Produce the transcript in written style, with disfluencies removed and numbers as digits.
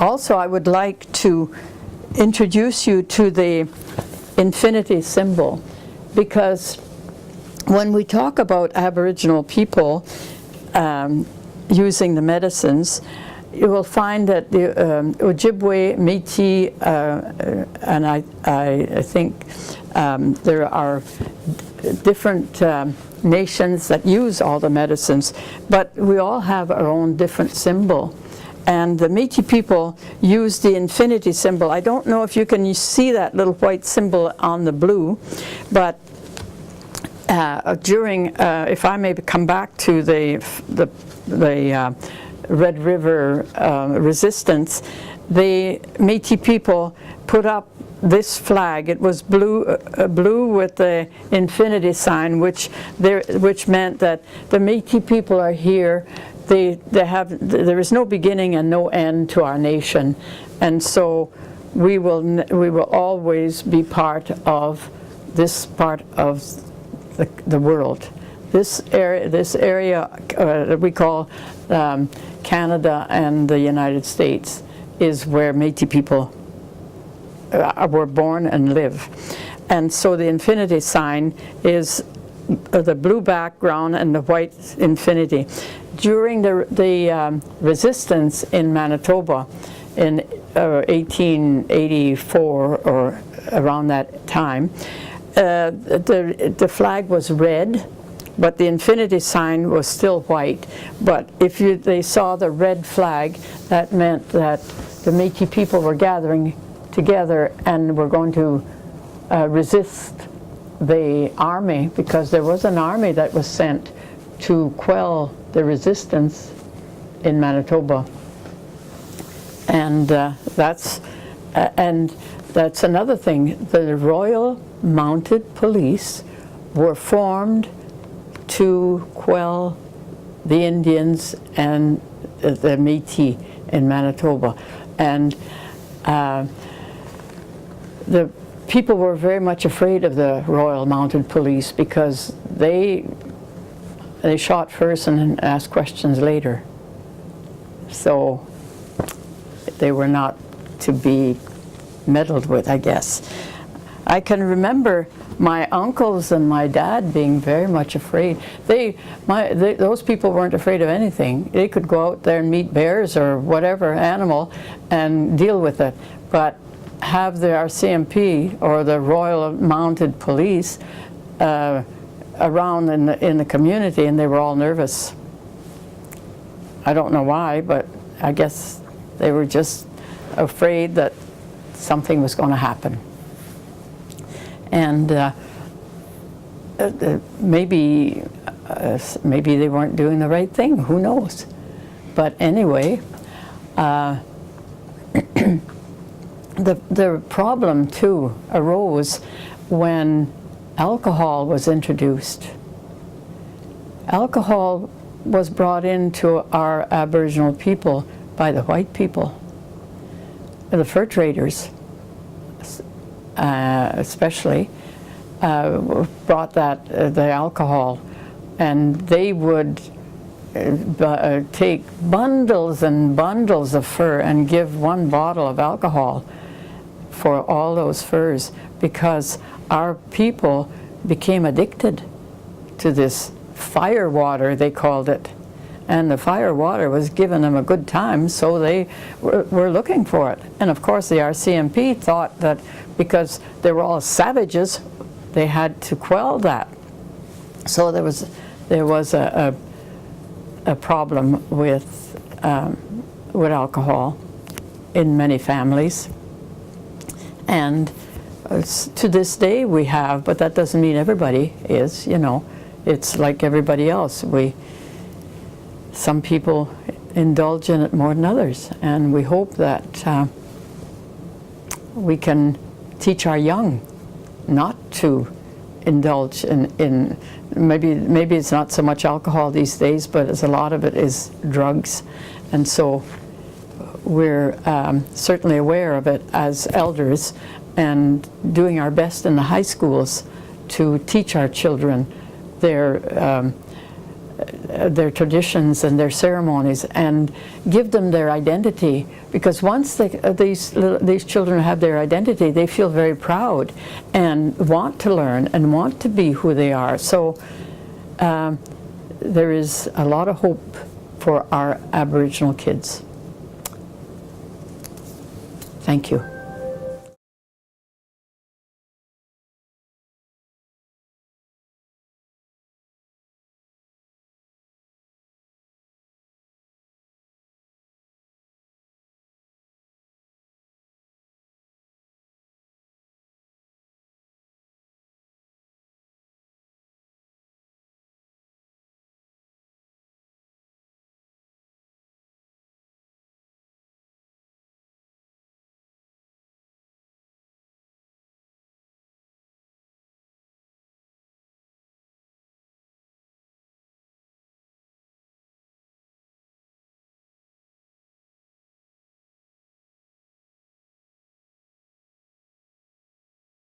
also I would like to introduce you to the infinity symbol, because when we talk about Aboriginal people using the medicines, you will find that the Ojibwe, Métis, and I think there are different nations that use all the medicines, but we all have our own different symbol. And the Métis people use the infinity symbol. I don't know if you can see that little white symbol on the blue, but during, if I may come back to the Red River resistance, the Métis people put up this flag. It was blue, blue with the infinity sign, which meant that the Métis people are here. There is no beginning and no end to our nation, and so we will always be part of this part of the world. This area that we call Canada and the United States is where Métis people were born and live. And so the infinity sign is the blue background and the white infinity. During the resistance in Manitoba in 1884 or around that time, the flag was red, but the infinity sign was still white. But if they saw the red flag, that meant that the Métis people were gathering together and were going to resist the army, because there was an army that was sent to quell the resistance in Manitoba. And that's another thing. The Royal Mounted Police were formed to quell the Indians and the Métis in Manitoba. And the people were very much afraid of the Royal Mounted Police, because they shot first and asked questions later. So they were not to be meddled with, I guess. I can remember my uncles and my dad being very much afraid. Those people weren't afraid of anything. They could go out there and meet bears or whatever animal and deal with it. But have the RCMP or the Royal Mounted Police around in the community, and they were all nervous. I don't know why, but I guess they were just afraid that something was going to happen. And maybe they weren't doing the right thing, who knows. But anyway, the problem too arose when alcohol was introduced. Alcohol was brought into our Aboriginal people by the white people, the fur traders especially, brought the alcohol, and they would take bundles and bundles of fur and give one bottle of alcohol for all those furs, because our people became addicted to this fire water, they called it. And the fire water was giving them a good time, so they were looking for it. And of course the RCMP thought that because they were all savages, they had to quell that. So there was a problem with alcohol in many families. And to this day we have, but that doesn't mean everybody is, you know. It's like everybody else. Some people indulge in it more than others, and we hope that we can teach our young not to indulge in maybe it's not so much alcohol these days, but a lot of it is drugs. And so we're certainly aware of it as elders, and doing our best in the high schools to teach our children their their traditions and their ceremonies and give them their identity, because once these children have their identity, they feel very proud and want to learn and want to be who they are. So there is a lot of hope for our Aboriginal kids. Thank you.